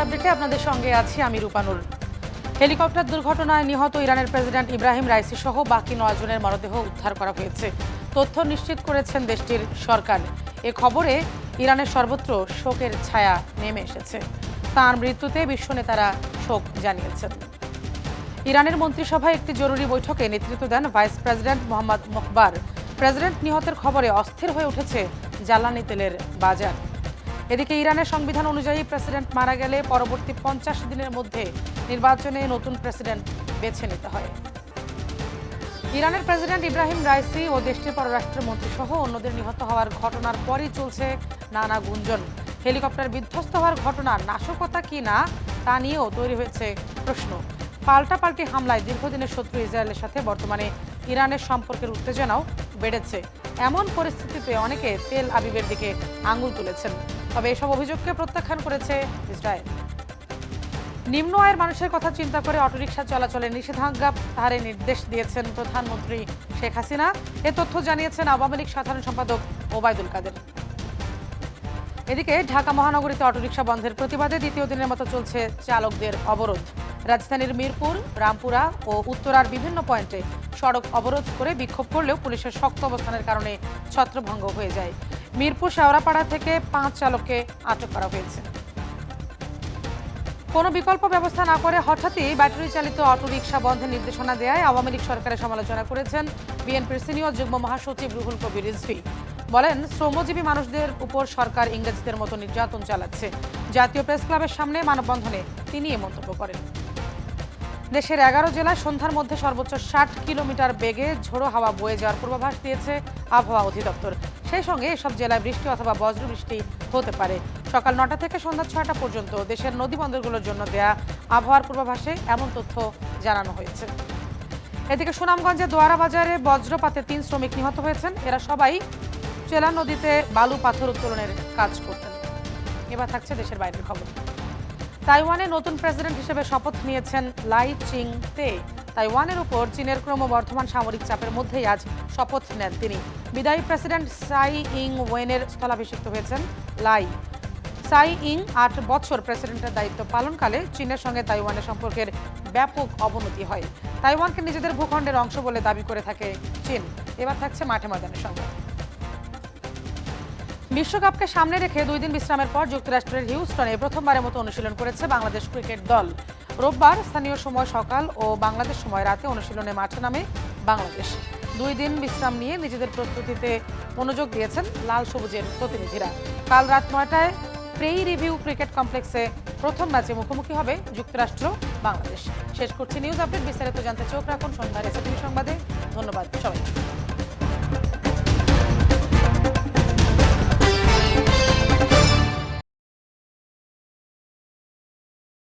আপডেটে আপনাদের সঙ্গে আছি আমি রূপানুর। হেলিকপ্টার দুর্ঘটনায় নিহত ইরানের প্রেসিডেন্ট ইব্রাহিম রাইসি সহ বাকি 9 জনের মরদেহ উদ্ধার করা হয়েছে। তথ্য নিশ্চিত করেছেন দেশটির সরকার। এ খবরে ইরানের সর্বত্র শোকের ছায়া নেমে এসেছে। তাঁর মৃত্যুতে বিশ্ব নেতারা শোক জানিয়েছেন। ইরানের মন্ত্রিসভায় একটি জরুরি বৈঠকে নেতৃত্ব দেন vice president Mohammad Mokhber. President নিহতের খবরে অস্থির হয়ে উঠেছে জ্বালানি তেলের বাজার। এদিকে ইরানের সংবিধান অনুযায়ী প্রেসিডেন্ট মারা গেলে পরবর্তী 50 দিনের মধ্যে নির্বাচনে নতুন প্রেসিডেন্ট বেছে নিতে হয়। ইরানের প্রেসিডেন্ট ইব্রাহিম রাইসি ও দেশটির পররাষ্ট্রমন্ত্রী সহ অন্যদের নিহত হওয়ার ঘটনার পরই চলছে নানা গুঞ্জন। হেলিকপ্টার বিধ্বস্ত হওয়ার ঘটনা নাশকতা কি না তা নিয়েও তৈরি হয়েছে প্রশ্ন। পাল্টাপাল্টি হামলায় দীর্ঘদিনের শত্রু ইসরায়েলের সাথে বর্তমানে ইরানের সম্পর্কের উত্তেজনাও বেড়েছে। এমন পরিস্থিতিতে অনেকে তেল আবিবের দিকে আঙুল তুলেছেন। তবে এসব অভিযোগকে প্রত্যাখ্যান করেছে ইসরায়েল। নিম্ন আয়ের মানুষের কথা চিন্তা করে অটোরিকশা চলাচলে নিষেধাজ্ঞা প্রত্যাহারের নির্দেশ দিয়েছেন প্রধানমন্ত্রী শেখ হাসিনা। এ তথ্য জানিয়েছেন আওয়ামী লীগ সাধারণ সম্পাদক ওবায়দুল কাদের। এদিকে ঢাকা মহানগরীতে অটোরিকশা বন্ধের প্রতিবাদে দ্বিতীয় দিনের মতো চলছে চালকদের অবরোধ। রাজধানীর মিরপুর, রামপুরা ও উত্তরার বিভিন্ন পয়েন্টে সড়ক অবরোধ করে বিক্ষোভ করলেও পুলিশের শক্ত অবস্থানের কারণে ছত্রভঙ্গ হয়ে যায়। মিরপুর শেওড়াপাড়া থেকে 5 চালককে আটক করা হয়েছে। কোনো বিকল্প ব্যবস্থা না করে হঠাৎই ব্যাটারি চালিত অটোরিকশা বন্ধের নির্দেশনা দেয় আওয়ামী লীগ সরকারের সমালোচনা করেছেন বিএনপির সিনিয়র যুগ্ম মহাসচিব রুহুল কবির রিজভী। বলেন, শ্রমজীবী মানুষদের উপর সরকার ইংরেজদের মতো নির্যাতন চালাচ্ছে। জাতীয় প্রেস ক্লাবের সামনে মানববন্ধনে তিনি এ মন্তব্য করেন। দেশের 11 জেলায় সন্ধ্যার মধ্যে সর্বোচ্চ 60 কিলোমিটার বেগে ঝোড়ো হাওয়া বয়ে যাওয়ার পূর্বাভাস দিয়েছে আবহাওয়া অধিদপ্তর। সেই সঙ্গে এসব জেলায় বৃষ্টি অথবা বজ্রবৃষ্টি হতে পারে। সকাল 9টা থেকে সন্ধ্যা 6টা পর্যন্ত দেশের নদী বন্দরগুলোর জন্য দেয়া আবহাওয়ার পূর্বাভাসে এমন তথ্য জানানো হয়েছে। এদিকে সুনামগঞ্জে দোয়ারা বাজারে বজ্রপাতে 3 শ্রমিক নিহত হয়েছেন। এরা সবাই চেলা নদীতে বালু পাথর উত্তোলনের কাজ করতেন। এবার থাকছে দেশের বাইরের খবর। তাইওয়ানে নতুন প্রেসিডেন্ট হিসেবে শপথ নিয়েছেন লাই চিং-তে। তাইওয়ানের উপর চীনের ক্রমবর্ধমান সামরিক চাপের মধ্যেই আজ শপথ নেন তিনি। বিদায়ী প্রেসিডেন্ট সাই ইং ওয়েনের স্থলাভিষিক্ত হয়েছেন লাই। সাই ইং 8 বছর প্রেসিডেন্টের দায়িত্ব পালনকালে চীনের সঙ্গে তাইওয়ানের সম্পর্কের ব্যাপক অবনতি হয়। তাইওয়ানকে নিজেদের ভূখণ্ডের অংশ বলে দাবি করে থাকে চীন। এবার থাকছে মাঠে ময়দানের সংবাদ। বিশ্বকাপকে সামনে রেখে 2 দিন বিশ্রামের পর যুক্তরাষ্ট্রের হিউস্টনে প্রথমবারের মতো অনুশীলন করেছে বাংলাদেশ ক্রিকেট দল। রোববার স্থানীয় সময় সকাল ও বাংলাদেশ সময় রাতে অনুশীলনে মাঠে নামে বাংলাদেশ। 2 দিন বিশ্রাম নিয়ে নিজেদের প্রস্তুতিতে মনোযোগ দিয়েছেন লাল সবুজের প্রতিনিধিরা। কাল রাত 9টায় প্রেই রিভিউ ক্রিকেট কমপ্লেক্সে প্রথম ম্যাচে মুখোমুখি হবে যুক্তরাষ্ট্র বাংলাদেশ। শেষ করছি নিউজ আপডেট। বিস্তারিত জানতে চোখ রাখুন সন্ধ্যার এসএটিভি সংবাদে। ধন্যবাদ সবাইকে।